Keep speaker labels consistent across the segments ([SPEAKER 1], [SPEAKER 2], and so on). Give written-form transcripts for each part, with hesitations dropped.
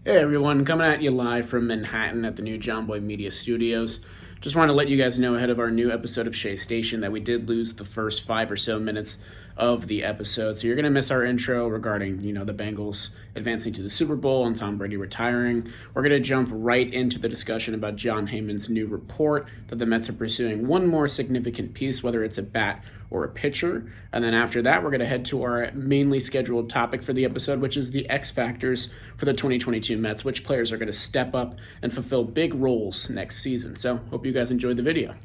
[SPEAKER 1] Hey everyone, coming at you live from Manhattan at the new Jomboy Media studios. Just want to let you guys know ahead of our new episode of Shea Station that we did lose the first 5 or so minutes of the episode. So you're going to miss our intro regarding, the Bengals advancing to the Super Bowl and Tom Brady retiring. We're going to jump right into the discussion about John Heyman's new report that the Mets are pursuing one more significant piece, whether it's a bat or a pitcher. And then after that, we're going to head to our mainly scheduled topic for the episode, which is the X factors for the 2022 Mets, which players are going to step up and fulfill big roles next season. So hope you guys enjoyed the video.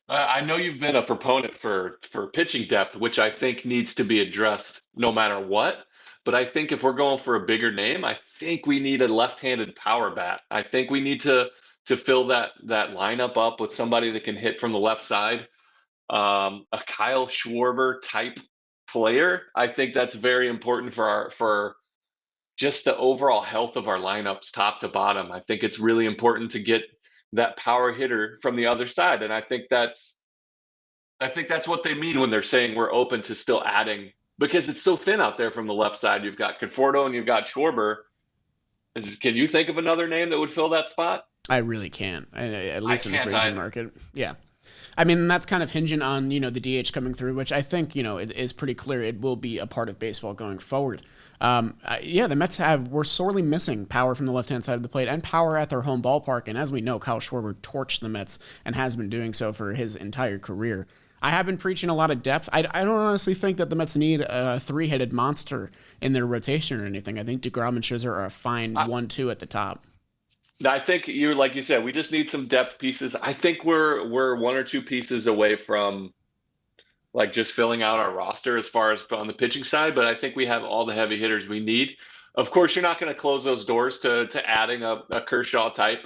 [SPEAKER 2] I know you've been a proponent for pitching depth, which I think needs to be addressed no matter what. But I think if we're going for a bigger name, I think we need a left-handed power bat. I think we need to fill that lineup up with somebody that can hit from the left side. A Kyle Schwarber type player. I think that's very important for just the overall health of our lineups, top to bottom. I think it's really important to get that power hitter from the other side, and I think that's what they mean when they're saying we're open to still adding, because it's so thin out there from the left side. You've got Conforto and you've got Schwarber. Can you think of another name that would fill that spot?
[SPEAKER 1] I really can, at
[SPEAKER 2] I
[SPEAKER 1] least in the
[SPEAKER 2] can't
[SPEAKER 1] free agent
[SPEAKER 2] either.
[SPEAKER 1] market. Yeah. I mean, that's kind of hinging on, the DH coming through, which I think, it is pretty clear it will be a part of baseball going forward. Yeah, the Mets we're sorely missing power from the left-hand side of the plate and power at their home ballpark. And as we know, Kyle Schwarber torched the Mets and has been doing so for his entire career. I have been preaching a lot of depth. I don't honestly think that the Mets need a three-headed monster in their rotation or anything. I think DeGrom and Scherzer are a fine
[SPEAKER 2] I,
[SPEAKER 1] 1-2 at the top.
[SPEAKER 2] I think you, like you said, we just need some depth pieces. I think we're one or two pieces away from like just filling out our roster as far as on the pitching side, but I think we have all the heavy hitters we need. Of course, you're not going to close those doors to adding a Kershaw type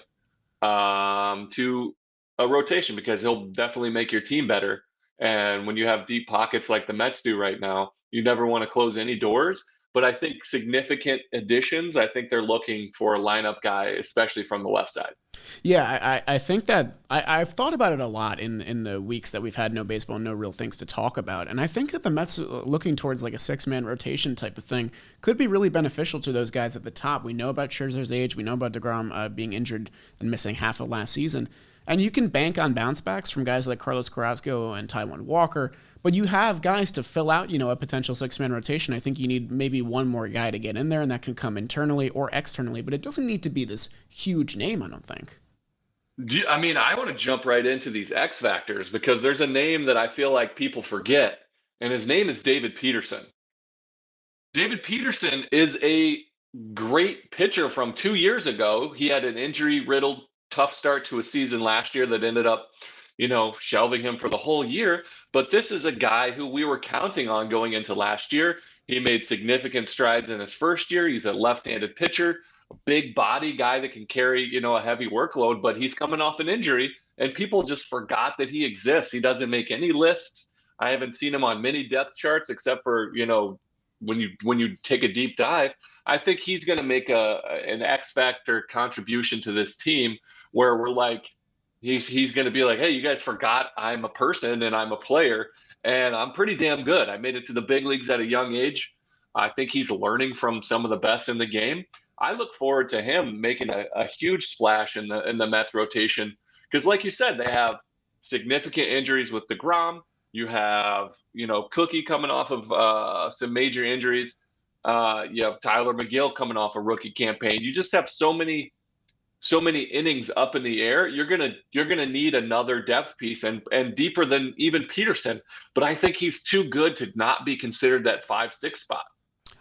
[SPEAKER 2] to a rotation, because he'll definitely make your team better. And when you have deep pockets like the Mets do right now, you never want to close any doors. But I think significant additions, I think they're looking for a lineup guy, especially from the left side.
[SPEAKER 1] Yeah, I think that I've thought about it a lot in the weeks that we've had no baseball, no real things to talk about. And I think that the Mets looking towards like a six-man rotation type of thing could be really beneficial to those guys at the top. We know about Scherzer's age. We know about DeGrom being injured and missing half of last season. And you can bank on bounce backs from guys like Carlos Carrasco and Taijuan Walker, but you have guys to fill out, a potential six-man rotation. I think you need maybe one more guy to get in there, and that can come internally or externally, but it doesn't need to be this huge name, I don't think.
[SPEAKER 2] I mean, I want to jump right into these X factors because there's a name that I feel like people forget, and his name is David Peterson. David Peterson is a great pitcher from 2 years ago. He had an injury riddled, tough start to a season last year that ended up, shelving him for the whole year. But this is a guy who we were counting on going into last year. He made significant strides in his first year. He's a left-handed pitcher, a big body guy that can carry, a heavy workload, but he's coming off an injury and people just forgot that he exists. He doesn't make any lists. I haven't seen him on many depth charts except for, when you take a deep dive. I think he's going to make an X factor contribution to this team where we're like, he's going to be like, hey, you guys forgot I'm a person and I'm a player and I'm pretty damn good. I made it to the big leagues at a young age. I think he's learning from some of the best in the game. I look forward to him making a huge splash in the Mets rotation because, like you said, they have significant injuries with DeGrom. You have, Cookie coming off of some major injuries. You have Tyler Mcgill coming off a rookie campaign. You just have so many innings up in the air. You're gonna need another depth piece and deeper than even Peterson. But I think he's too good to not be considered that 5-6 spot.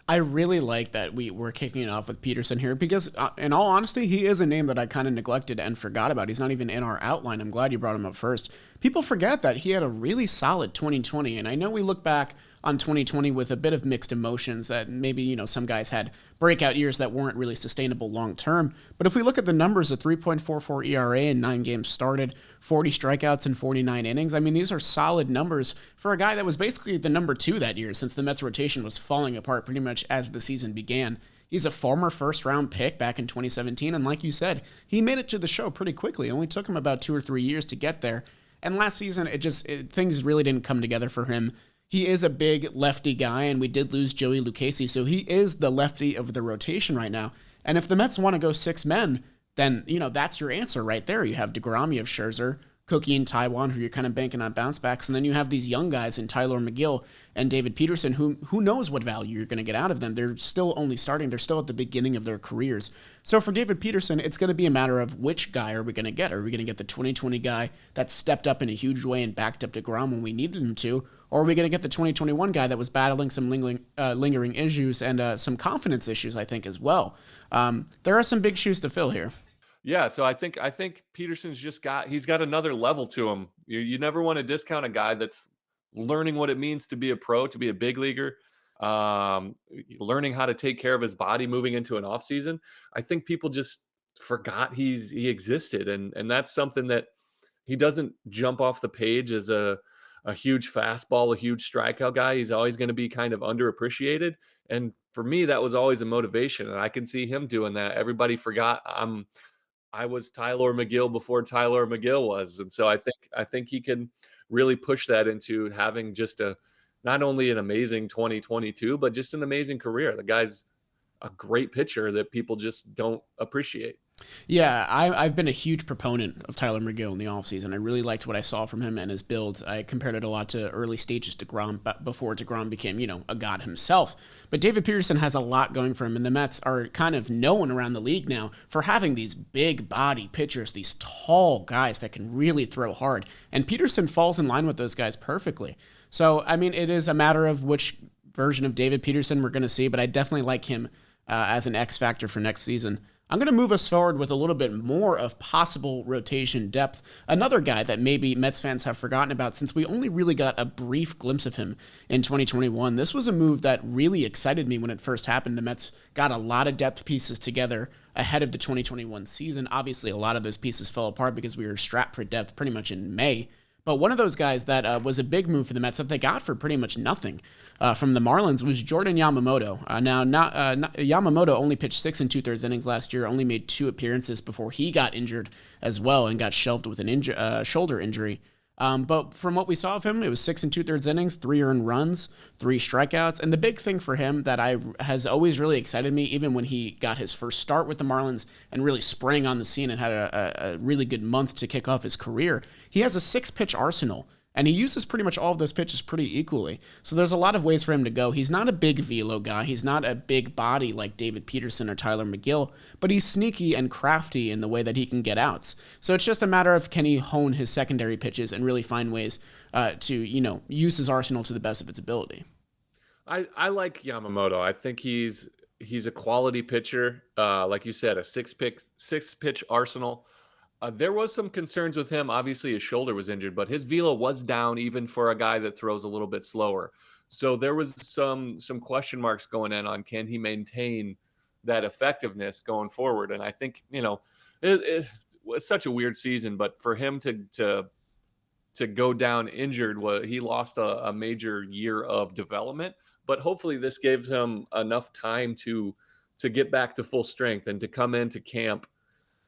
[SPEAKER 1] I really like that we're kicking it off with Peterson here because, in all honesty, he is a name that I kind of neglected and forgot about. He's not even in our outline. I'm glad you brought him up first. People forget that he had a really solid 2020, and I know we look back on 2020 with a bit of mixed emotions that maybe, some guys had breakout years that weren't really sustainable long term. But if we look at the numbers, a 3.44 ERA in 9 games started, 40 strikeouts in 49 innings. I mean, these are solid numbers for a guy that was basically the number two that year since the Mets rotation was falling apart pretty much as the season began. He's a former first-round pick back in 2017, and like you said, he made it to the show pretty quickly. It only took him about 2 or 3 years to get there. And last season, things really didn't come together for him. he is a big lefty guy, and we did lose Joey Lucchesi, so he is the lefty of the rotation right now. And if the Mets want to go 6 men, then, that's your answer right there. You have DeGrom, you have Scherzer, Cookie and Taiwan, who you're kind of banking on bounce backs. And then you have these young guys in Tyler Mcgill and David Peterson, who knows what value you're going to get out of them. They're still only starting. They're still at the beginning of their careers. So for David Peterson, it's going to be a matter of which guy are we going to get? Are we going to get the 2020 guy that stepped up in a huge way and backed up DeGrom when we needed him to? Or are we going to get the 2021 guy that was battling some lingering issues and some confidence issues, I think, as well? There are some big shoes to fill here.
[SPEAKER 2] Yeah, so I think Peterson's he's got another level to him. You never want to discount a guy that's learning what it means to be a pro, to be a big leaguer, learning how to take care of his body moving into an offseason. I think people just forgot he existed, and that's something that he doesn't jump off the page as a huge fastball, a huge strikeout guy. He's always going to be kind of underappreciated, and for me, that was always a motivation, and I can see him doing that. Everybody forgot I was Tyler Mcgill before Tyler Mcgill was. And so I think he can really push that into having just not only an amazing 2022, but just an amazing career. The guy's a great pitcher that people just don't appreciate.
[SPEAKER 1] Yeah, I've been a huge proponent of Tyler Mcgill in the offseason. I really liked what I saw from him and his build. I compared it a lot to early stages DeGrom before DeGrom became, a god himself. But David Peterson has a lot going for him, and the Mets are kind of known around the league now for having these big body pitchers, these tall guys that can really throw hard. And Peterson falls in line with those guys perfectly. So, it is a matter of which version of David Peterson we're going to see, but I definitely like him as an X factor for next season. I'm going to move us forward with a little bit more of possible rotation depth. Another guy that maybe Mets fans have forgotten about since we only really got a brief glimpse of him in 2021. This was a move that really excited me when it first happened. The Mets got a lot of depth pieces together ahead of the 2021 season. Obviously, a lot of those pieces fell apart because we were strapped for depth pretty much in May. But one of those guys that was a big move for the Mets that they got for pretty much nothing from the Marlins was Jordan Yamamoto. Yamamoto only pitched 6 2/3 innings last year, only made 2 appearances before he got injured as well and got shelved with an shoulder injury. But from what we saw of him, it was 6 2/3 innings, 3 earned runs, 3 strikeouts. And the big thing for him that has always really excited me, even when he got his first start with the Marlins and really sprang on the scene and had a really good month to kick off his career, he has a 6-pitch arsenal. And he uses pretty much all of those pitches pretty equally. So there's a lot of ways for him to go. He's not a big velo guy. He's not a big body like David Peterson or Tyler Mcgill, but he's sneaky and crafty in the way that he can get outs. So it's just a matter of can he hone his secondary pitches and really find ways to, use his arsenal to the best of its ability.
[SPEAKER 2] I like Yamamoto. I think he's a quality pitcher. Like you said, a 6-pitch arsenal. There was some concerns with him. Obviously, his shoulder was injured, but his velo was down even for a guy that throws a little bit slower. So there was some question marks going in on can he maintain that effectiveness going forward. And I think, it was such a weird season, but for him to go down injured, he lost a major year of development. But hopefully this gives him enough time to get back to full strength and to come into camp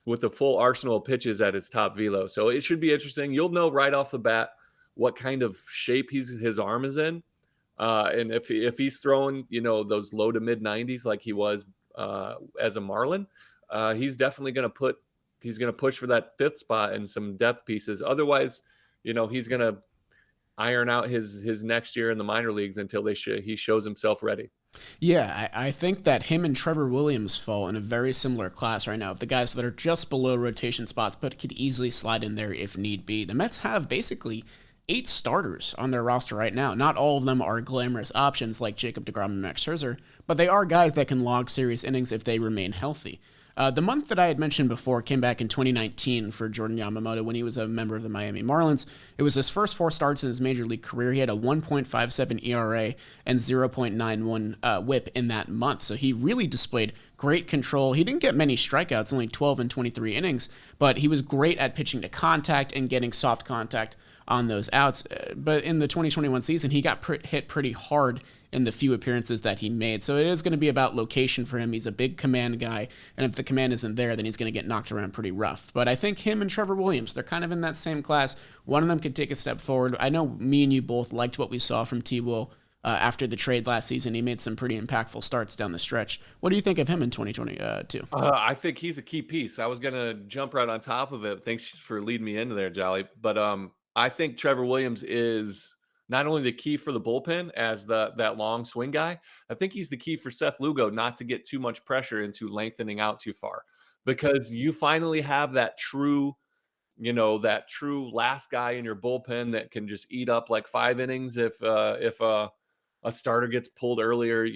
[SPEAKER 2] with a full arsenal of pitches at his top velo. So it should be interesting. You'll know right off the bat what kind of shape his arm is in. And if he's throwing, those low to mid 90s like he was as a Marlin, he's definitely going to push for that 5th spot and some depth pieces. Otherwise, he's going to iron out his next year in the minor leagues until he shows himself ready.
[SPEAKER 1] Yeah, I think that him and Trevor Williams fall in a very similar class right now of the guys that are just below rotation spots but could easily slide in there if need be. The Mets have basically 8 starters on their roster right now. Not all of them are glamorous options like Jacob deGrom and Max Scherzer, but they are guys that can log serious innings if they remain healthy. The month that I had mentioned before came back in 2019 for Jordan Yamamoto when he was a member of the Miami Marlins. It was his first 4 starts in his major league career. He had a 1.57 ERA and 0.91 whip in that month. So he really displayed great control. He didn't get many strikeouts, only 12 in 23 innings, but he was great at pitching to contact and getting soft contact on those outs. But in the 2021 season, he got hit pretty hard in the few appearances that he made. So it is going to be about location for him. He's a big command guy, and if the command isn't there, then he's going to get knocked around pretty rough. But I think him and Trevor Williams, they're kind of in that same class. One of them could take a step forward. I know me and you both liked what we saw from T-Will after the trade last season. He made some pretty impactful starts down the stretch. What do you think of him in 2022?
[SPEAKER 3] I think he's a key piece. I was gonna jump right on top of it. Thanks for leading me into there, Jolly. But I think Trevor Williams is not only the key for the bullpen as that long swing guy. I think he's the key for Seth Lugo not to get too much pressure into lengthening out too far, because you finally have that true, that true last guy in your bullpen that can just eat up like 5 innings if a starter gets pulled earlier,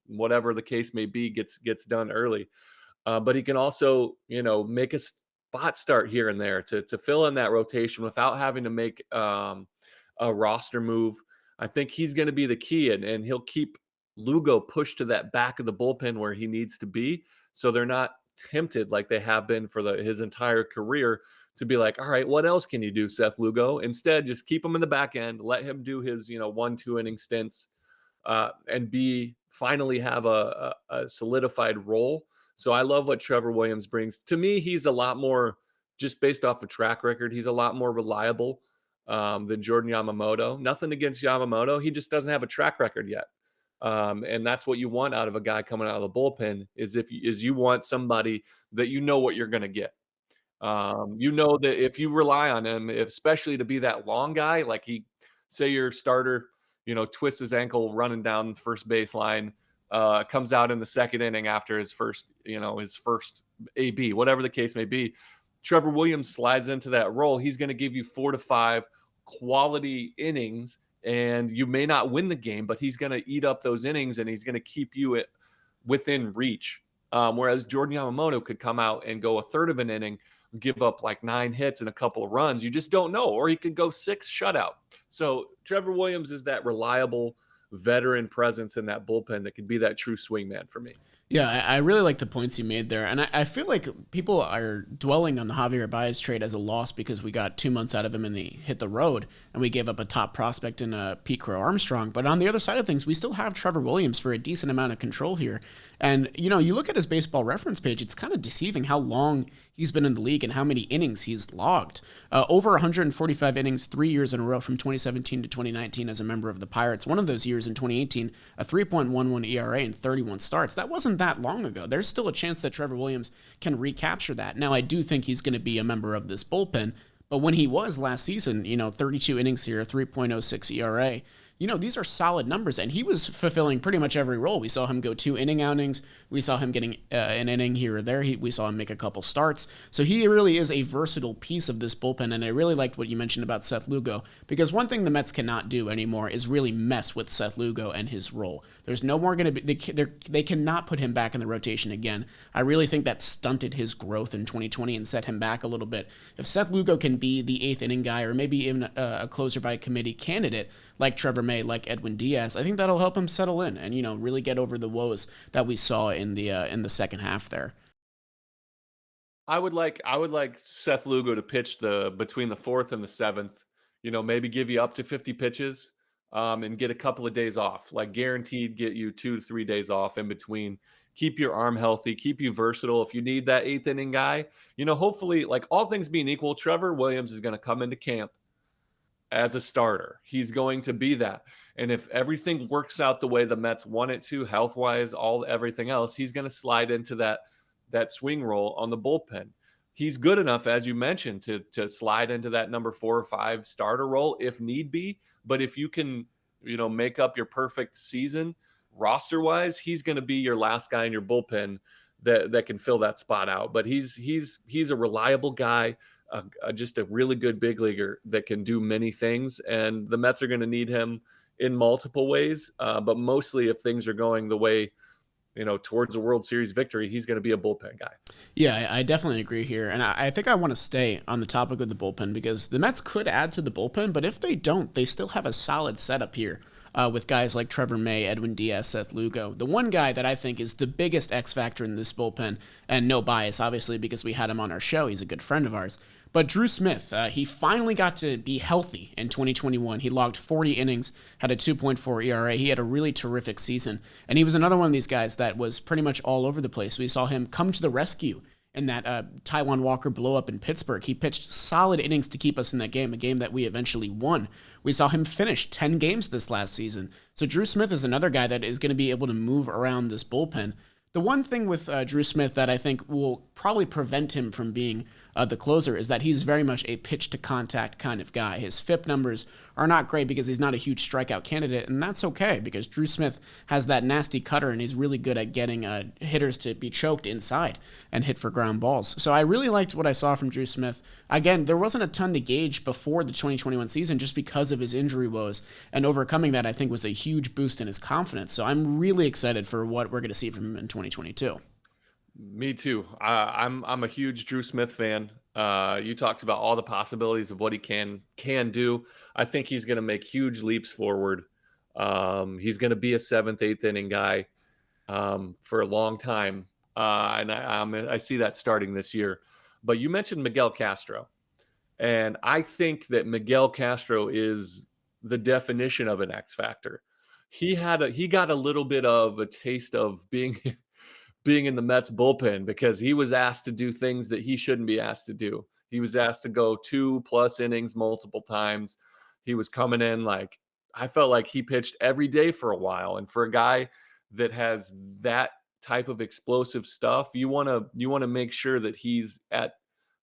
[SPEAKER 3] whatever the case may be, gets done early. But he can also, make a spot start here and there to fill in that rotation without having to make a roster move. I think he's going to be the key, and he'll keep Lugo pushed to that back of the bullpen where he needs to be, so they're not tempted like they have been for his entire career to be like, all right, what else can you do, Seth Lugo? Instead, just keep him in the back end, let him do his 1-2 inning stints, and finally have a solidified role. So I love what Trevor Williams brings. To me, he's a lot more, just based off of track record, he's a lot more reliable than Jordan Yamamoto. Nothing against Yamamoto. He just doesn't have a track record yet. And that's what you want out of a guy coming out of the bullpen is you want somebody that you know what you're going to get. That if you rely on him, especially to be that long guy, like say your starter, twists his ankle running down the first baseline, comes out in the second inning after his first AB, whatever the case may be. Trevor Williams slides into that role. He's going to give you 4 to 5 quality innings, and you may not win the game, but he's going to eat up those innings and he's going to keep you within reach. Whereas Jordan Yamamoto could come out and go a third of an inning, give up like 9 hits and a couple of runs. You just don't know. Or he could go 6 shutout. So Trevor Williams is that reliable veteran presence in that bullpen that could be that true swingman for me.
[SPEAKER 1] Yeah, I really like the points you made there. And I feel like people are dwelling on the Javier Baez trade as a loss because we got 2 months out of him and he hit the road and we gave up a top prospect in Pete Crow Armstrong. But on the other side of things, we still have Trevor Williams for a decent amount of control here. And, you look at his baseball reference page, it's kind of deceiving how long he's been in the league and how many innings he's logged. Over 145 innings, 3 years in a row from 2017 to 2019 as a member of the Pirates. One of those years in 2018, a 3.11 ERA and 31 starts. That wasn't that long ago. There's still a chance that Trevor Williams can recapture that. Now, I do think he's going to be a member of this bullpen, but when he was last season, 32 innings here, 3.06 ERA, these are solid numbers, and he was fulfilling pretty much every role. We saw him go 2 inning outings. We saw him getting an inning here or there. We saw him make a couple starts. So he really is a versatile piece of this bullpen, and I really liked what you mentioned about Seth Lugo, because one thing the Mets cannot do anymore is really mess with Seth Lugo and his role. There's no more going to be, they cannot put him back in the rotation again. I really think that stunted his growth in 2020 and set him back a little bit. If Seth Lugo can be the 8th inning guy, or maybe even a closer by committee candidate, like Trevor May, like Edwin Diaz, I think that'll help him settle in and, really get over the woes that we saw in the second half there.
[SPEAKER 3] I would like Seth Lugo to pitch between the 4th and the 7th, maybe give you up to 50 pitches, and get a couple of days off, like guaranteed get you 2 to 3 days off in between, keep your arm healthy, keep you versatile. If you need that 8th inning guy, hopefully, like all things being equal, Trevor Williams is going to come into camp as a starter. He's going to be that. And if everything works out the way the Mets want it to, health-wise, everything else, he's going to slide into that swing role on the bullpen. He's good enough, as you mentioned, to slide into that number 4 or 5 starter role if need be. But if you can, make up your perfect season roster-wise, he's going to be your last guy in your bullpen that can fill that spot out. But he's a reliable guy. Just a really good big leaguer that can do many things, and the Mets are going to need him in multiple ways. But mostly, if things are going the way, towards a World Series victory, he's going to be a bullpen guy.
[SPEAKER 1] Yeah, I definitely agree here, and I think I want to stay on the topic of the bullpen because the Mets could add to the bullpen, but if they don't, they still have a solid setup here. with guys like Trevor May, Edwin Diaz, Seth Lugo. The one guy that I think is the biggest X factor in this bullpen, and no bias, obviously, because we had him on our show. He's a good friend of ours. But Drew Smith, he finally got to be healthy in 2021. He logged 40 innings, had a 2.4 ERA. He had a really terrific season. And he was another one of these guys that was pretty much all over the place. We saw him come to the rescue in that Taijuan Walker blow-up in Pittsburgh. He pitched solid innings to keep us in that game, a game that we eventually won. We saw him finish 10 games this last season. So Drew Smith is another guy that is going to be able to move around this bullpen. The one thing with Drew Smith that I think will probably prevent him from being the closer is that he's very much a pitch-to-contact kind of guy. His FIP numbers are not great because he's not a huge strikeout candidate, and that's okay because Drew Smith has that nasty cutter, and he's really good at getting hitters to be choked inside and hit for ground balls. So I really liked what I saw from Drew Smith. Again, there wasn't a ton to gauge before the 2021 season just because of his injury woes, and overcoming that I think was a huge boost in his confidence. So I'm really excited for what we're going to see from him in 2022.
[SPEAKER 3] Me too. I'm a huge Drew Smith fan. You talked about all the possibilities of what he can do. I think he's going to make huge leaps forward. He's going to be a 7th, 8th inning guy for a long time, and I see that starting this year. But you mentioned Miguel Castro, and I think that Miguel Castro is the definition of an X factor. He got a little bit of a taste of being in the Mets bullpen because he was asked to do things that he shouldn't be asked to do. He was asked to go 2+ innings multiple times. He was coming in I felt like he pitched every day for a while. And for a guy that has that type of explosive stuff, you want to make sure that he's at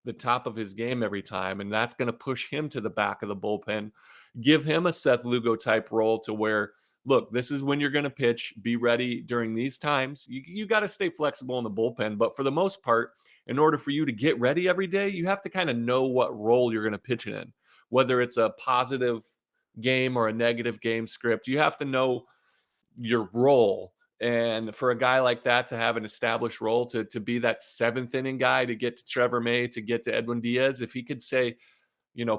[SPEAKER 3] the top of his game every time. And that's going to push him to the back of the bullpen, give him a Seth Lugo type role to where, look, this is when you're going to pitch. Be ready during these times. You got to stay flexible in the bullpen. But for the most part, in order for you to get ready every day, you have to kind of know what role you're going to pitch in, whether it's a positive game or a negative game script. You have to know your role. And for a guy like that to have an established role, to be that 7th inning guy, to get to Trevor May, to get to Edwin Diaz, if he could say,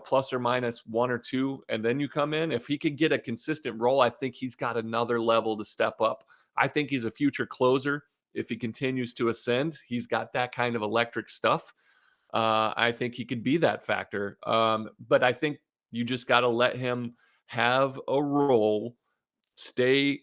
[SPEAKER 3] plus or minus 1 or 2, and then you come in. If he could get a consistent role, I think he's got another level to step up. I think he's a future closer. If he continues to ascend, he's got that kind of electric stuff. I think he could be that factor. But I think you just got to let him have a role, stay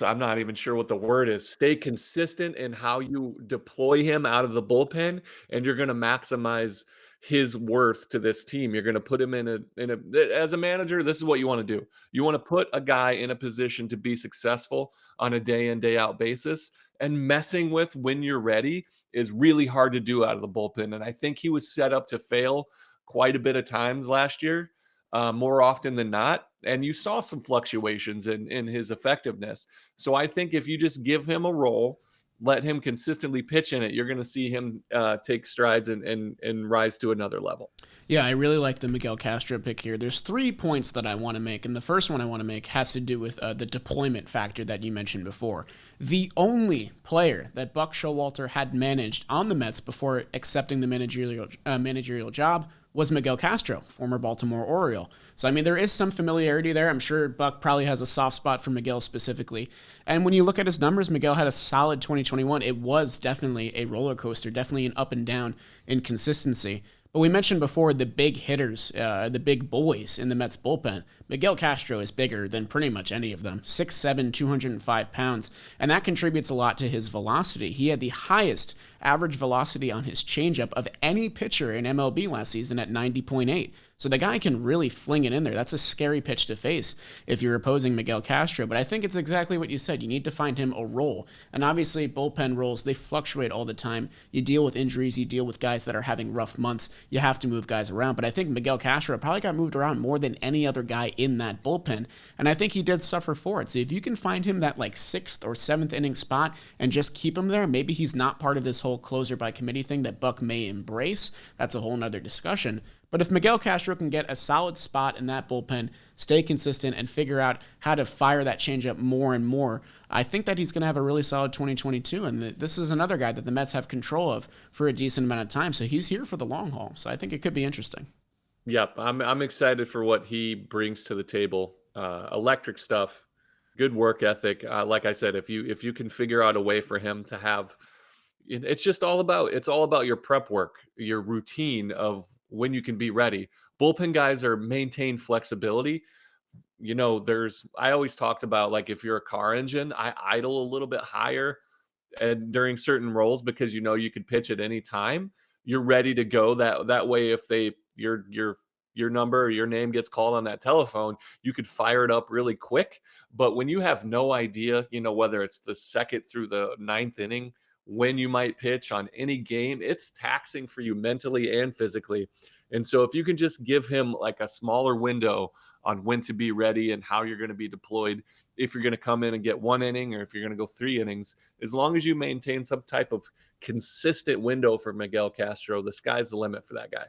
[SPEAKER 3] I'm not even sure what the word is. Stay consistent in how you deploy him out of the bullpen, and you're going to maximize his worth to this team. You're going to put him as a manager, this is what you want to do. You want to put a guy in a position to be successful on a day in, day out basis, and messing with when you're ready is really hard to do out of the bullpen. And I think he was set up to fail quite a bit of times last year. More often than not. And you saw some fluctuations in his effectiveness. So I think if you just give him a role, let him consistently pitch in it, you're going to see him take strides and rise to another level.
[SPEAKER 1] Yeah, I really like the Miguel Castro pick here. There's 3 points that I want to make, and the first one I want to make has to do with the deployment factor that you mentioned before. The only player that Buck Showalter had managed on the Mets before accepting the managerial job was Miguel Castro, former Baltimore Oriole. So, I mean, there is some familiarity there. I'm sure Buck probably has a soft spot for Miguel specifically. And when you look at his numbers, Miguel had a solid 2021. It was definitely a roller coaster, definitely an up and down in consistency. But we mentioned before the big hitters, the big boys in the Mets bullpen. Miguel Castro is bigger than pretty much any of them, 6'7", 205 pounds, and that contributes a lot to his velocity. He had the highest average velocity on his changeup of any pitcher in MLB last season at 90.8. So the guy can really fling it in there. That's a scary pitch to face if you're opposing Miguel Castro. But I think it's exactly what you said. You need to find him a role. And obviously bullpen roles, they fluctuate all the time. You deal with injuries. You deal with guys that are having rough months. You have to move guys around. But I think Miguel Castro probably got moved around more than any other guy in that bullpen. And I think he did suffer for it. So if you can find him that 6th or 7th inning spot and just keep him there, maybe he's not part of this whole closer by committee thing that Buck may embrace. That's a whole nother discussion. But if Miguel Castro can get a solid spot in that bullpen, stay consistent, and figure out how to fire that changeup more and more, I think that he's going to have a really solid 2022. And this is another guy that the Mets have control of for a decent amount of time. So he's here for the long haul. So I think it could be interesting.
[SPEAKER 3] Yep, I'm excited for what he brings to the table. Electric stuff, good work ethic. Like I said, if you can figure out a way for him to have, it's just all about your prep work, your routine of when you can be ready. Bullpen guys are maintain flexibility. There's I always talked about, like, if you're a car engine, I idle a little bit higher and during certain roles because you could pitch at any time. You're ready to go. That way, if your number or your name gets called on that telephone, you could fire it up really quick. But when you have no idea, whether it's the second through the ninth inning, when you might pitch on any game, it's taxing for you mentally and physically. And so if you can just give him like a smaller window on when to be ready and how you're going to be deployed, if you're going to come in and get 1 inning or if you're going to go 3 innings, as long as you maintain some type of consistent window for Miguel Castro, the sky's the limit for that guy.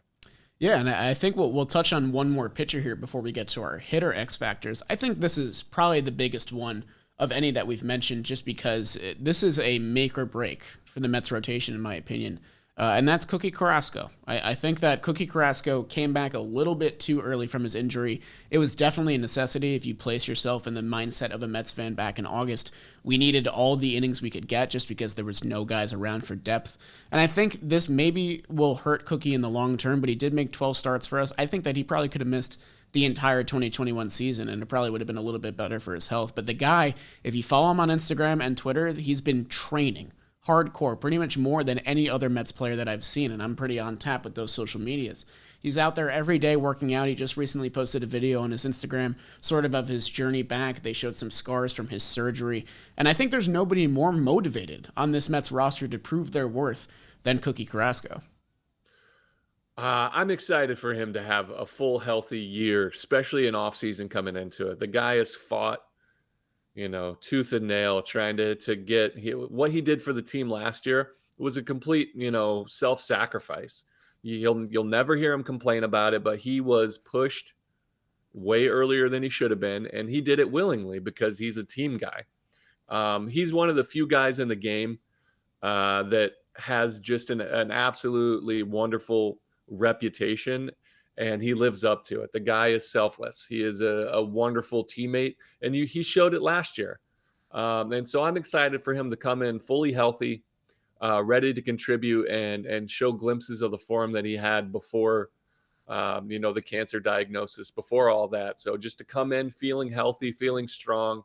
[SPEAKER 1] Yeah, and I think we'll touch on one more pitcher here before we get to our hitter X factors. I think this is probably the biggest one of any that we've mentioned, just because this is a make or break for the Mets rotation, in my opinion. And that's Cookie Carrasco. I think that Cookie Carrasco came back a little bit too early from his injury. It was definitely a necessity if you place yourself in the mindset of a Mets fan back in August. We needed all the innings we could get just because there was no guys around for depth. And I think this maybe will hurt Cookie in the long term, but he did make 12 starts for us. I think that he probably could have missed the entire 2021 season, and it probably would have been a little bit better for his health. But the guy, if you follow him on Instagram and Twitter, he's been training hardcore, pretty much more than any other Mets player that I've seen, and I'm pretty on tap with those social medias. He's out there every day working out. He just recently posted a video on his Instagram sort of his journey back. They showed some scars from his surgery, and I think there's nobody more motivated on this Mets roster to prove their worth than Cookie Carrasco.
[SPEAKER 3] I'm excited for him to have a full healthy year, especially in offseason coming into it. The guy has fought tooth and nail, trying to get what he did for the team last year was a complete, self-sacrifice. You'll never hear him complain about it, but he was pushed way earlier than he should have been, and he did it willingly because he's a team guy. He's one of the few guys in the game that has just an absolutely wonderful reputation, and he lives up to it. The guy is selfless. He is a wonderful teammate, and he showed it last year. And so I'm excited for him to come in fully healthy, ready to contribute and show glimpses of the form that he had before, the cancer diagnosis, before all that. So just to come in feeling healthy, feeling strong,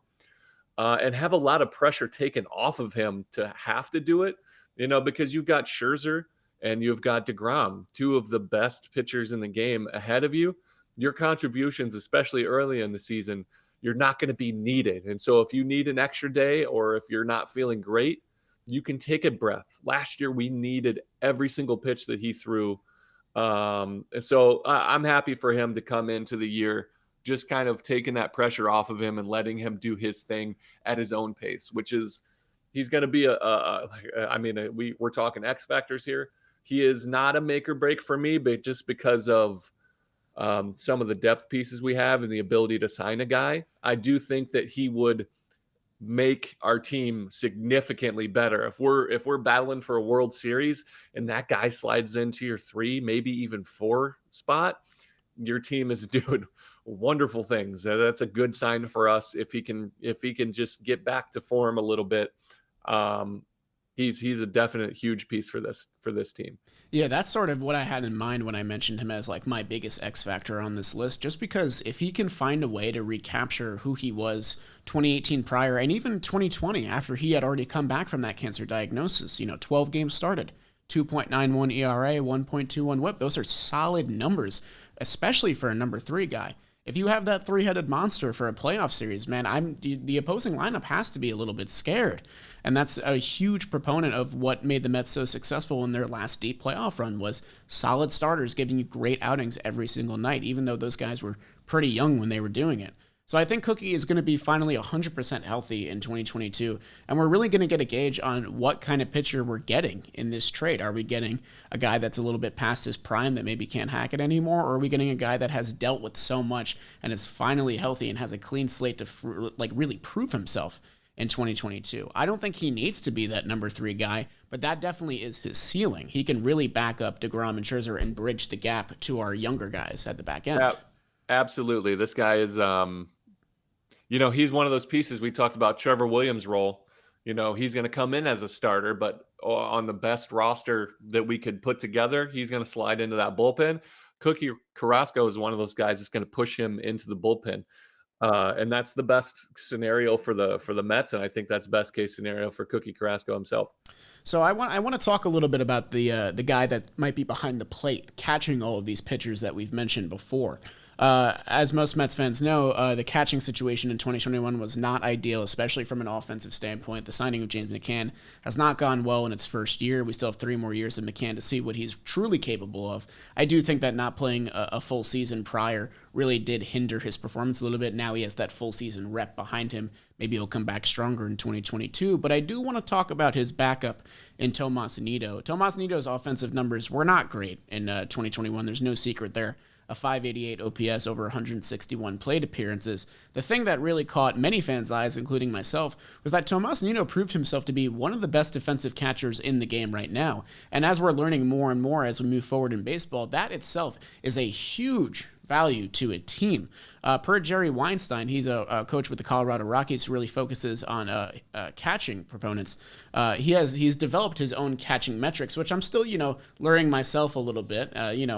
[SPEAKER 3] and have a lot of pressure taken off of him to have to do it, because you've got Scherzer and you've got DeGrom, two of the best pitchers in the game ahead of you. Your contributions, especially early in the season, you're not going to be needed. And so if you need an extra day or if you're not feeling great, you can take a breath. Last year, we needed every single pitch that he threw. And so I'm happy for him to come into the year just kind of taking that pressure off of him and letting him do his thing at his own pace, which is he's going to be we're talking X factors here. He is not a make or break for me, but just because of some of the depth pieces we have and the ability to sign a guy, I do think that he would make our team significantly better. If we're battling for a World Series and that guy slides into your 3, maybe even 4 spot, your team is doing wonderful things. That's a good sign for us if he can just get back to form a little bit. He's a definite huge piece for this team.
[SPEAKER 1] Yeah, that's sort of what I had in mind when I mentioned him as like my biggest X factor on this list, just because if he can find a way to recapture who he was 2018 prior and even 2020 after he had already come back from that cancer diagnosis, 12 games started, 2.91 ERA, 1.21 WHIP, those are solid numbers, especially for a number 3 guy. If you have that 3-headed monster for a playoff series, man, the opposing lineup has to be a little bit scared. And that's a huge proponent of what made the Mets so successful in their last deep playoff run was solid starters giving you great outings every single night, even though those guys were pretty young when they were doing it. So I think Cookie is going to be finally 100% healthy in 2022, and we're really going to get a gauge on what kind of pitcher we're getting in this trade. Are we getting a guy that's a little bit past his prime that maybe can't hack it anymore, or are we getting a guy that has dealt with so much and is finally healthy and has a clean slate to really prove himself in 2022. I don't think he needs to be that number 3 guy, but that definitely is his ceiling. He can really back up DeGrom and Scherzer and bridge the gap to our younger guys at the back end.
[SPEAKER 3] Absolutely. This guy is, he's one of those pieces. We talked about Trevor Williams' role. He's going to come in as a starter, but on the best roster that we could put together, he's going to slide into that bullpen. Cookie Carrasco is one of those guys that's going to push him into the bullpen. And that's the best scenario for the Mets, and I think that's best case scenario for Cookie Carrasco himself.
[SPEAKER 1] So I want to talk a little bit about the guy that might be behind the plate, catching all of these pitchers that we've mentioned before. As most Mets fans know, the catching situation in 2021 was not ideal, especially from an offensive standpoint. The signing of James Mccann has not gone well in its first year. We still have 3 more years of Mccann to see what he's truly capable of. I do think that not playing a full season prior really did hinder his performance a little bit. Now he has that full season rep behind him. Maybe he'll come back stronger in 2022. But I do want to talk about his backup in Tomaszenito. Tomaszenito's offensive numbers were not great in 2021. There's no secret there. A 588 OPS over 161 plate appearances. The thing that really caught many fans' eyes, including myself, was that Tomaszenito proved himself to be one of the best defensive catchers in the game right now. And as we're learning more and more as we move forward in baseball, that itself is a huge value to a team. Per Jerry Weinstein, he's a coach with the Colorado Rockies who really focuses on catching proponents. He's developed his own catching metrics, which I'm still, learning myself a little bit.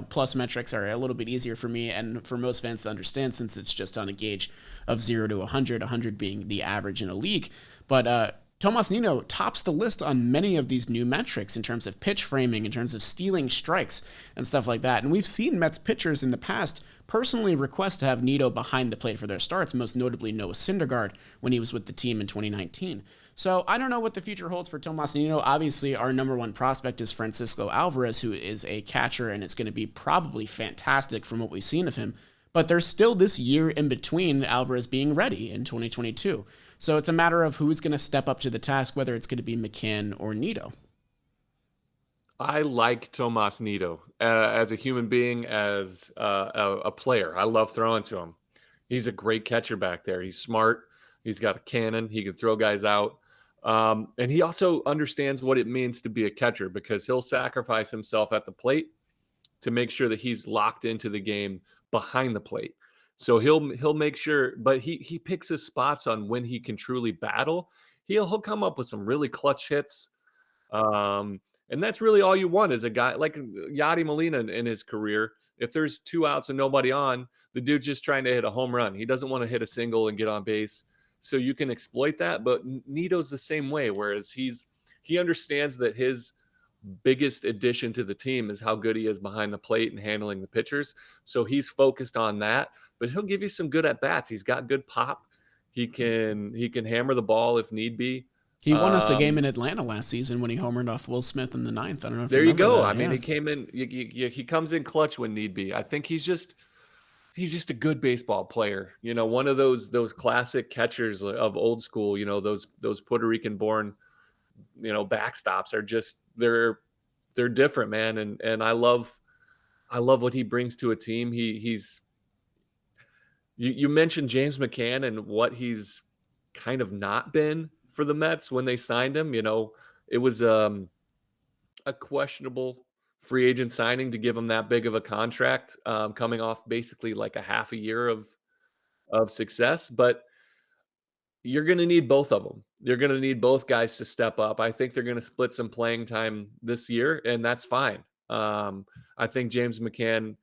[SPEAKER 1] Plus metrics are a little bit easier for me and for most fans to understand since it's just on a gauge of 0 to 100, 100 being the average in a league. But Tomaszenito tops the list on many of these new metrics in terms of pitch framing, in terms of stealing strikes and stuff like that. And we've seen Mets pitchers in the past personally request to have Nito behind the plate for their starts, most notably Noah Syndergaard when he was with the team in 2019. So I don't know what the future holds for Tomaszenito. Obviously, our number 1 prospect is Francisco Alvarez, who is a catcher and is going to be probably fantastic from what we've seen of him. But there's still this year in between Alvarez being ready in 2022. So it's a matter of who's going to step up to the task, whether it's going to be Mccann or Nito.
[SPEAKER 3] I like Tomaszenito as a human being, as a player. I love throwing to him. He's a great catcher back there. He's smart. He's got a cannon. He can throw guys out. And he also understands what it means to be a catcher because he'll sacrifice himself at the plate to make sure that he's locked into the game behind the plate. So he'll make sure, but he picks his spots on when he can truly battle. He'll come up with some really clutch hits. And that's really all you want is a guy like Yadi Molina in his career. If there's 2 outs and nobody on, the dude's just trying to hit a home run. He doesn't want to hit a single and get on base. So you can exploit that. But Nito's the same way, whereas he understands that his biggest addition to the team is how good he is behind the plate and handling the pitchers. So he's focused on that, but he'll give you some good at bats. He's got good pop. He can hammer the ball if need be.
[SPEAKER 1] He won us a game in Atlanta last season when he homered off Will Smith in the 9th. I don't know if
[SPEAKER 3] there you go.
[SPEAKER 1] That.
[SPEAKER 3] I mean, he came in. He comes in clutch when need be. I think he's just a good baseball player. One of those classic catchers of old school. Those Puerto Rican born, backstops are just they're different, man. And I love what he brings to a team. You mentioned James Mccann and what he's kind of not been for the Mets when they signed him. It was a questionable free agent signing to give him that big of a contract, coming off basically like a half a year of success. But you're going to need both of them. You're going to need both guys to step up. I think they're going to split some playing time this year, and that's fine. I think James Mccann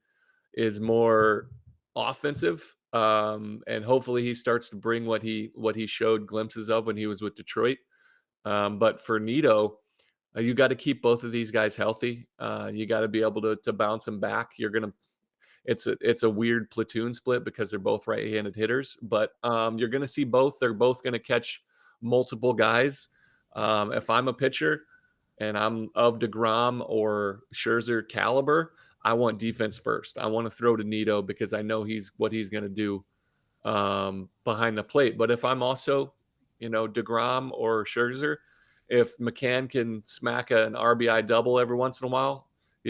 [SPEAKER 3] is more offensive, and hopefully he starts to bring what he showed glimpses of when he was with Detroit. But for Nito, you got to keep both of these guys healthy. You got to be able to bounce them back. It's a weird platoon split because they're both right-handed hitters, but you're going to see both. They're both going to catch multiple guys. If I'm a pitcher and I'm of DeGrom or Scherzer caliber, I want defense first. I want to throw to Nito because I know what he's going to do behind the plate. But if I'm also, DeGrom or Scherzer, if Mccann can smack an RBI double every once in a while,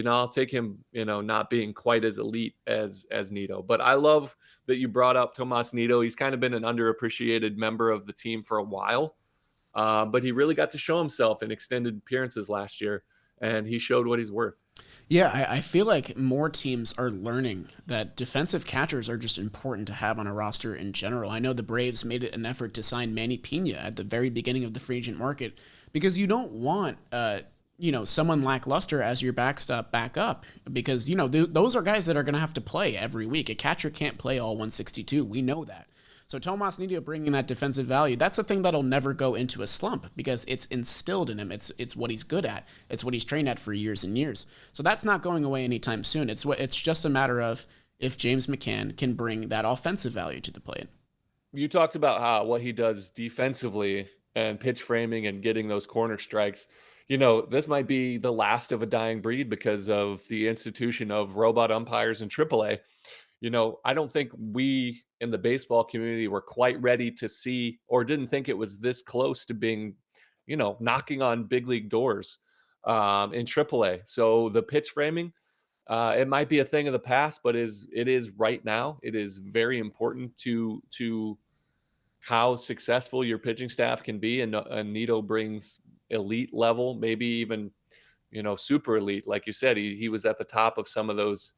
[SPEAKER 3] I'll take him, not being quite as elite as Nito. But I love that you brought up Tomaszenito. He's kind of been an underappreciated member of the team for a while. But he really got to show himself in extended appearances last year, and he showed what he's worth.
[SPEAKER 1] Yeah, I feel like more teams are learning that defensive catchers are just important to have on a roster in general. I know the Braves made it an effort to sign Manny Pena at the very beginning of the free agent market because you don't want, someone lackluster as your backstop backup because, those are guys that are going to have to play every week. A catcher can't play all 162. We know that. So Tomaszenito bringing that defensive value, that's a thing that'll never go into a slump because it's instilled in him. It's what he's good at. It's what he's trained at for years and years. So that's not going away anytime soon. It's just a matter of if James McCann can bring that offensive value to the plate.
[SPEAKER 3] You talked about what he does defensively and pitch framing and getting those corner strikes. This might be the last of a dying breed because of the institution of robot umpires in AAA. I don't think we in the baseball community were quite ready to see or didn't think it was this close to being, knocking on big league doors in AAA. So the pitch framing, it might be a thing of the past, but it is right now. It is very important to how successful your pitching staff can be. And Nito brings elite level, maybe even, super elite. Like you said, he was at the top of some of those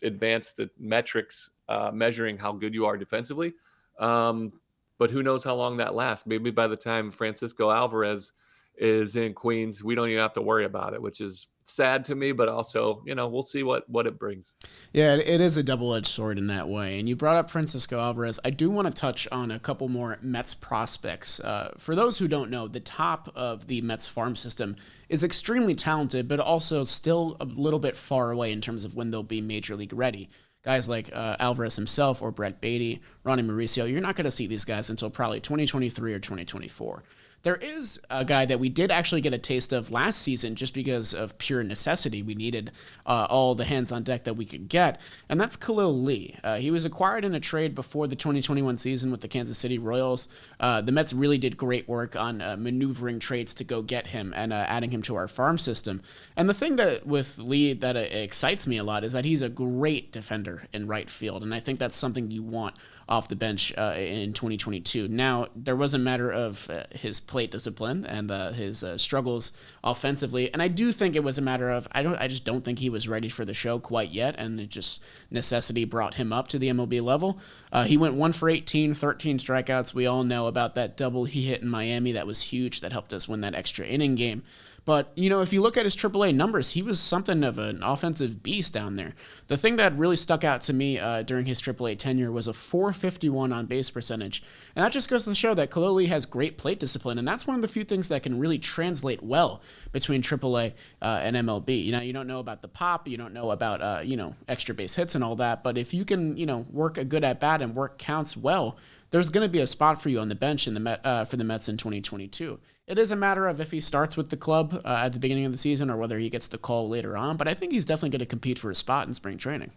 [SPEAKER 3] advanced metrics measuring how good you are defensively. But who knows how long that lasts? Maybe by the time Francisco Alvarez is in Queens, we don't even have to worry about it, which is sad to me, but also, we'll see what it brings.
[SPEAKER 1] Yeah, it is a double-edged sword in that way. And you brought up Francisco Alvarez. I do want to touch on a couple more Mets prospects. For those who don't know, the top of the Mets farm system is extremely talented, but also still a little bit far away in terms of when they'll be major league ready. Guys like Alvarez himself or Brett Beatty, Ronnie Mauricio, you're not going to see these guys until probably 2023 or 2024. There is a guy that we did actually get a taste of last season just because of pure necessity. We needed all the hands on deck that we could get, and that's Khalil Lee. He was acquired in a trade before the 2021 season with the Kansas City Royals. The Mets really did great work on maneuvering trades to go get him and adding him to our farm system. And the thing that with Lee that excites me a lot is that he's a great defender in right field, and I think that's something you want off the bench in 2022. Now, there was a matter of his plate discipline and his struggles offensively, and I do think it was a matter of I just don't think he was ready for the show quite yet, and it just necessity brought him up to the MLB level. He went 1 for 18, 13 strikeouts. We all know about that double he hit in Miami. That was huge. That helped us win that extra inning game. But, if you look at his AAA numbers, he was something of an offensive beast down there. The thing that really stuck out to me during his AAA tenure was a .451 on-base percentage. And that just goes to show that Khalil Lee has great plate discipline, and that's one of the few things that can really translate well between AAA and MLB. You don't know about the pop, you don't know about, extra base hits and all that, but if you can, work a good at-bat and work counts well, there's going to be a spot for you on the bench for the Mets in 2022. It is a matter of if he starts with the club at the beginning of the season or whether he gets the call later on, but I think he's definitely going to compete for a spot in spring training.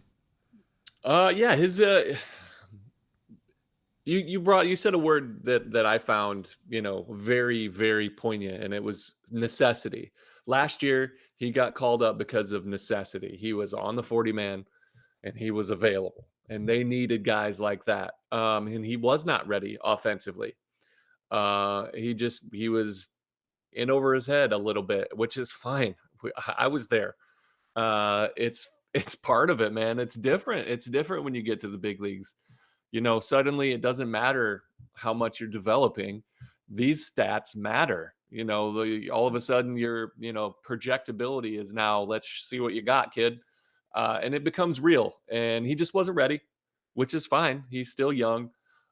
[SPEAKER 3] Yeah, his you said a word that I found, very, very poignant, and it was necessity. Last year, he got called up because of necessity. He was on the 40-man, and he was available, and they needed guys like that. And he was not ready offensively. He was in over his head a little bit, which is fine. I was there. It's part of it, man. It's different. It's different when you get to the big leagues. Suddenly it doesn't matter how much you're developing. These stats matter. All of a sudden your, projectability is now, let's see what you got, kid. And it becomes real. And he just wasn't ready, which is fine. He's still young.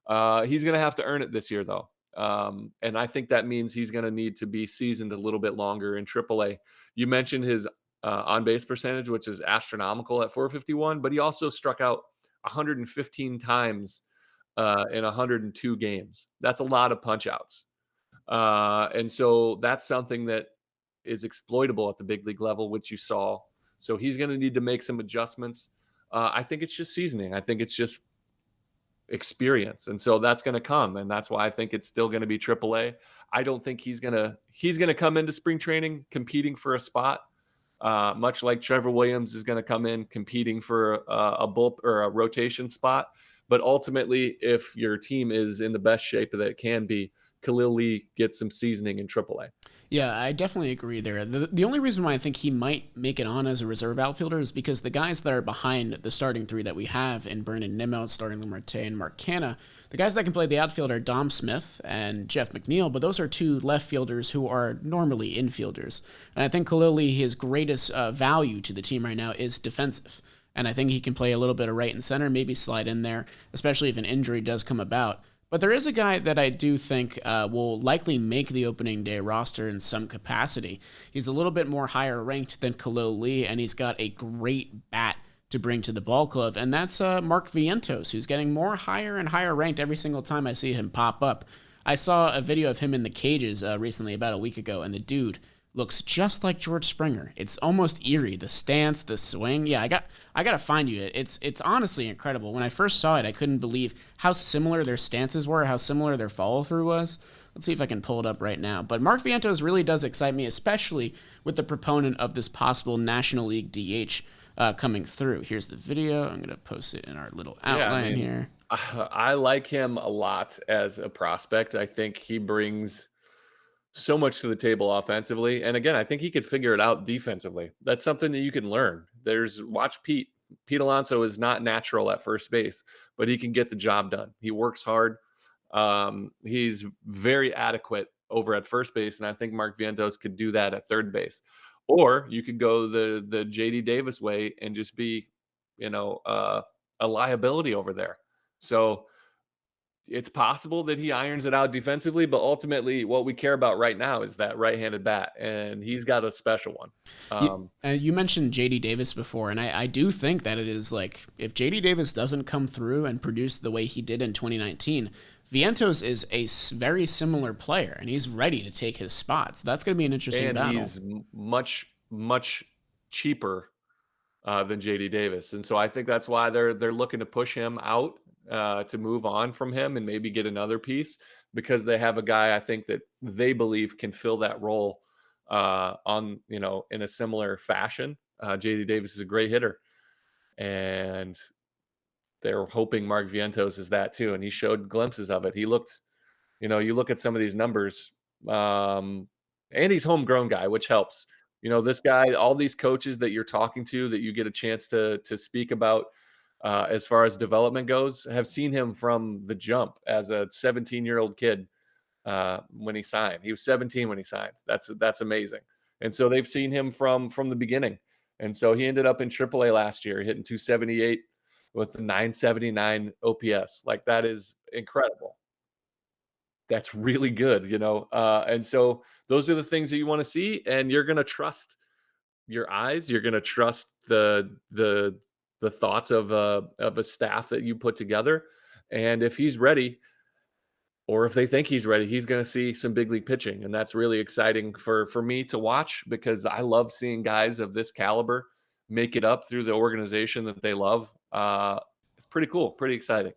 [SPEAKER 3] He's going to have to earn it this year, though. And I think that means he's going to need to be seasoned a little bit longer in AAA. You mentioned his on-base percentage, which is astronomical at .451, but he also struck out 115 times in 102 games. That's a lot of punch-outs. And so that's something that is exploitable at the big league level, which you saw. So he's going to need to make some adjustments. I think it's just seasoning. I think it's just experience. And so that's going to come. And that's why I think it's still going to be AAA. I don't think he's going to come into spring training competing for a spot, much like Trevor Williams is going to come in competing for a bullpen or a rotation spot. But ultimately, if your team is in the best shape that it can be, Khalil Lee gets some seasoning in AAA.
[SPEAKER 1] Yeah, I definitely agree there. The only reason why I think he might make it on as a reserve outfielder is because the guys that are behind the starting three that we have in Brandon Nimmo, Starling Marte, and Marcana, the guys that can play the outfield are Dom Smith and Jeff McNeil, but those are two left fielders who are normally infielders. And I think Khalil Lee, his greatest value to the team right now is defensive. And I think he can play a little bit of right and center, maybe slide in there, especially if an injury does come about. But there is a guy that I do think will likely make the opening day roster in some capacity. He's a little bit more higher ranked than Khalil Lee, and he's got a great bat to bring to the ball club, and that's Mark Vientos, who's getting more higher and higher ranked every single time I see him pop up. I saw a video of him in the cages recently, about a week ago, and the dude looks just like George Springer. It's almost eerie. The stance, the swing. Yeah, I got to find you. It's honestly incredible. When I first saw it, I couldn't believe how similar their stances were, how similar their follow-through was. Let's see if I can pull it up right now. But Mark Vientos really does excite me, especially with the proponent of this possible National League DH coming through. Here's the video. I'm going to post it in our little outline here.
[SPEAKER 3] I like him a lot as a prospect. I think he brings so much to the table offensively. And again, I think he could figure it out defensively. That's something that you can learn. Watch Pete. Pete Alonso is not natural at first base, but he can get the job done. He works hard. He's very adequate over at first base. And I think Mark Vientos could do that at third base. Or you could go the JD Davis way and just be, a liability over there. So it's possible that he irons it out defensively, but ultimately what we care about right now is that right-handed bat, and he's got a special one.
[SPEAKER 1] You mentioned JD Davis before, and I do think that it is like, if JD Davis doesn't come through and produce the way he did in 2019, Vientos is a very similar player, and he's ready to take his spots. That's going to be an interesting battle.
[SPEAKER 3] And he's much, much cheaper than JD Davis. And so I think that's why they're looking to push him out, to move on from him and maybe get another piece, because they have a guy I think that they believe can fill that role in a similar fashion. JD Davis is a great hitter, and they're hoping Mark Vientos is that too. And he showed glimpses of it. He looked, you look at some of these numbers, and he's homegrown guy, which helps. This guy, all these coaches that you're talking to, that you get a chance to speak about, as far as development goes, have seen him from the jump as a 17-year-old kid when he signed. He was 17 when he signed. That's amazing. And so they've seen him from the beginning. And so he ended up in AAA last year, hitting 278 with a 979 OPS. Like, that is incredible. That's really good, and so those are the things that you want to see, and you're going to trust your eyes. You're going to trust the thoughts of a staff that you put together. And if he's ready, or if they think he's ready, he's going to see some big league pitching. And that's really exciting for me to watch, because I love seeing guys of this caliber make it up through the organization that they love. It's pretty cool, pretty exciting.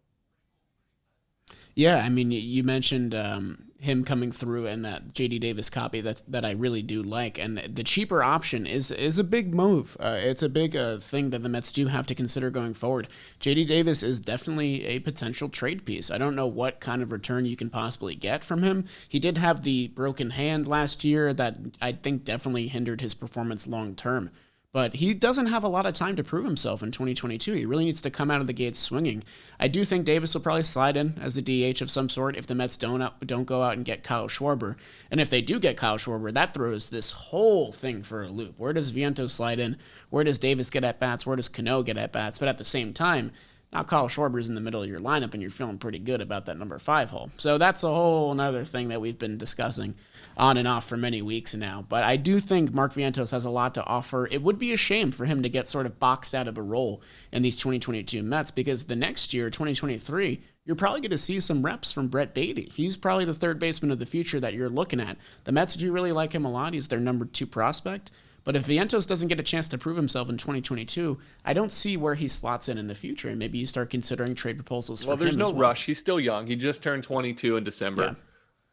[SPEAKER 1] Yeah, I mean, you mentioned him coming through and that JD Davis copy that I really do like, and the cheaper option is a big move. It's a big thing that the Mets do have to consider going forward. JD Davis is definitely a potential trade piece. I don't know what kind of return you can possibly get from him. He did have the broken hand last year that I think definitely hindered his performance long term. But he doesn't have a lot of time to prove himself in 2022. He really needs to come out of the gates swinging. I do think Davis will probably slide in as a DH of some sort if the Mets don't go out and get Kyle Schwarber. And if they do get Kyle Schwarber, that throws this whole thing for a loop. Where does Vientos slide in? Where does Davis get at bats? Where does Cano get at bats? But at the same time, now Kyle Schwarber's in the middle of your lineup, and you're feeling pretty good about that number 5 hole. So that's a whole another thing that we've been discussing on and off for many weeks now. But I do think Mark Vientos has a lot to offer. It would be a shame for him to get sort of boxed out of a role in these 2022 Mets, because the next year, 2023, you're probably going to see some reps from Brett Baty. He's probably the third baseman of the future that you're looking at. The Mets do really like him a lot. He's their number 2 prospect. But if Vientos doesn't get a chance to prove himself in 2022, I don't see where he slots in the future. And maybe you start considering trade proposals for him.
[SPEAKER 3] Well, there's no rush. He's still young. He just turned 22 in December.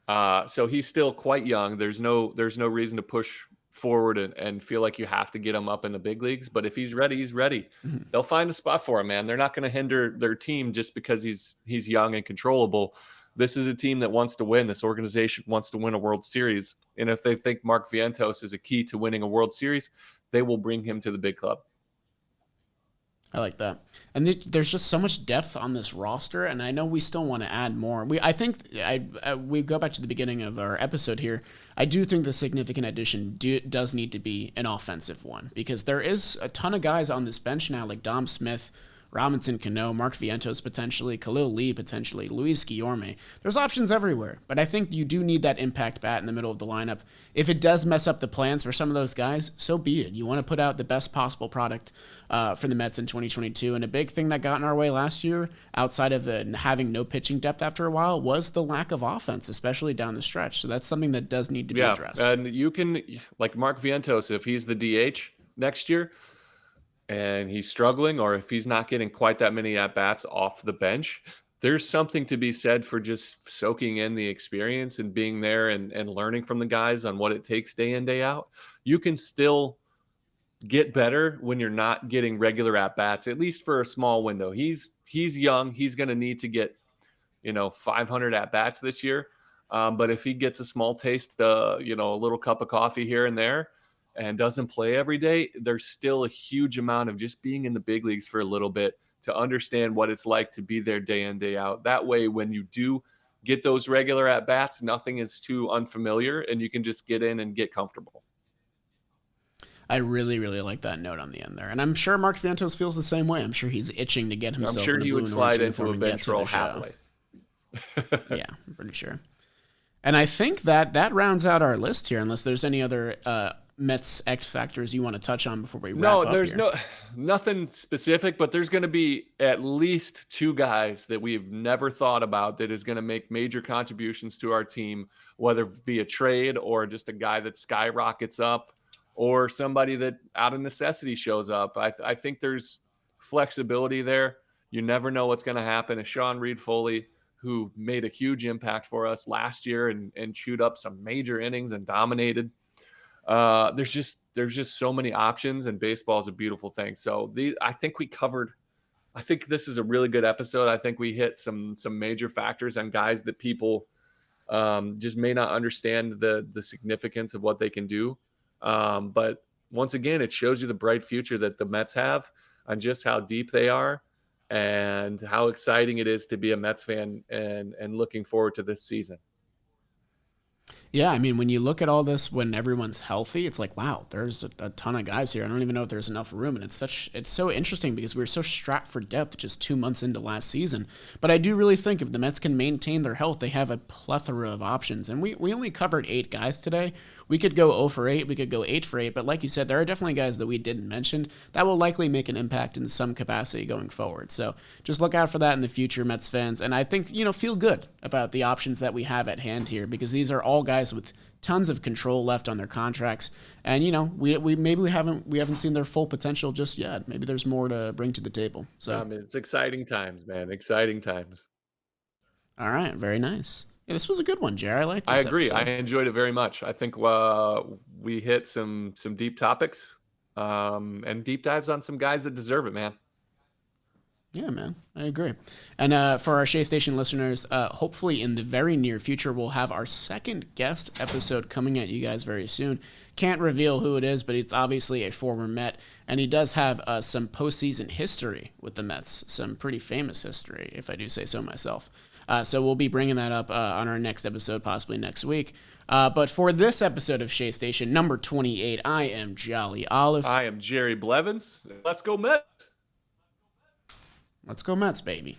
[SPEAKER 3] Yeah. So he's still quite young. There's no reason to push forward and feel like you have to get him up in the big leagues. But if he's ready, he's ready. Mm-hmm. They'll find a spot for him, man. They're not going to hinder their team just because he's young and controllable. This is a team that wants to win. This organization wants to win a World Series. And if they think Mark Vientos is a key to winning a World Series, they will bring him to the big club.
[SPEAKER 1] I like that. And there's just so much depth on this roster, and I know we still want to add more. We go back to the beginning of our episode here. I do think the significant addition does need to be an offensive one, because there is a ton of guys on this bench now, like Dom Smith, Robinson Cano, Mark Vientos potentially, Khalil Lee potentially, Luis Guillorme. There's options everywhere, but I think you do need that impact bat in the middle of the lineup. If it does mess up the plans for some of those guys, so be it. You want to put out the best possible product for the Mets in 2022, and a big thing that got in our way last year, outside of having no pitching depth after a while, was the lack of offense, especially down the stretch. So that's something that does need to be addressed.
[SPEAKER 3] And you can, like Mark Vientos, if he's the DH next year, and he's struggling, or if he's not getting quite that many at-bats off the bench, there's something to be said for just soaking in the experience and being there and learning from the guys on what it takes day in, day out. You can still get better when you're not getting regular at-bats, at least for a small window. He's young. He's going to need to get, 500 at-bats this year. But if he gets a small taste, a little cup of coffee here and there, and doesn't play every day, there's still a huge amount of just being in the big leagues for a little bit to understand what it's like to be there day in, day out. That way, when you do get those regular at-bats, nothing is too unfamiliar, and you can just get in and get comfortable.
[SPEAKER 1] I really, really like that note on the end there. And I'm sure Mark Vientos feels the same way. I'm sure he's itching to get himself.
[SPEAKER 3] I'm sure he would slide into a bench role happily.
[SPEAKER 1] Yeah, I'm pretty sure. And I think that rounds out our list here, unless there's any other Mets X factors you want to touch on before we wrap up.
[SPEAKER 3] No, there's nothing specific, but there's going to be at least two guys that we've never thought about that is going to make major contributions to our team, whether via trade or just a guy that skyrockets up or somebody that out of necessity shows up. I think there's flexibility there. You never know what's going to happen. A Sean Reed-Foley, who made a huge impact for us last year and chewed up some major innings and dominated. There's just so many options, and baseball is a beautiful thing. So I think this is a really good episode. I think we hit some major factors on guys that people just may not understand the significance of what they can do. But once again, it shows you the bright future that the Mets have on just how deep they are and how exciting it is to be a Mets fan and looking forward to this season.
[SPEAKER 1] Yeah, I mean, when you look at all this, when everyone's healthy, it's like, wow, there's a ton of guys here. I don't even know if there's enough room. And it's so interesting because we were so strapped for depth just 2 months into last season. But I do really think if the Mets can maintain their health, they have a plethora of options. And we only covered 8 guys today. We could go 0 for 8. We could go 8 for 8. But like you said, there are definitely guys that we didn't mention that will likely make an impact in some capacity going forward. So just look out for that in the future, Mets fans. And I think, feel good about the options that we have at hand here, because these are all guys with tons of control left on their contracts. And, we haven't seen their full potential just yet. Maybe there's more to bring to the table. So
[SPEAKER 3] I mean, it's exciting times, man. Exciting times.
[SPEAKER 1] All right. Very nice. Yeah, this was a good one, Jerry. I like this.
[SPEAKER 3] I agree.
[SPEAKER 1] episode.
[SPEAKER 3] I enjoyed it very much. I think we hit some deep topics and deep dives on some guys that deserve it, man.
[SPEAKER 1] Yeah, man, I agree. And for our Shea Station listeners, hopefully in the very near future, we'll have our second guest episode coming at you guys very soon. Can't reveal who it is, but it's obviously a former Met, and he does have some postseason history with the Mets, some pretty famous history, if I do say so myself. So we'll be bringing that up on our next episode, possibly next week. But for this episode of Shea Station, number 28, I am Jolly Olive.
[SPEAKER 3] I am Jerry Blevins. Let's go Mets.
[SPEAKER 1] Let's go Mets, baby.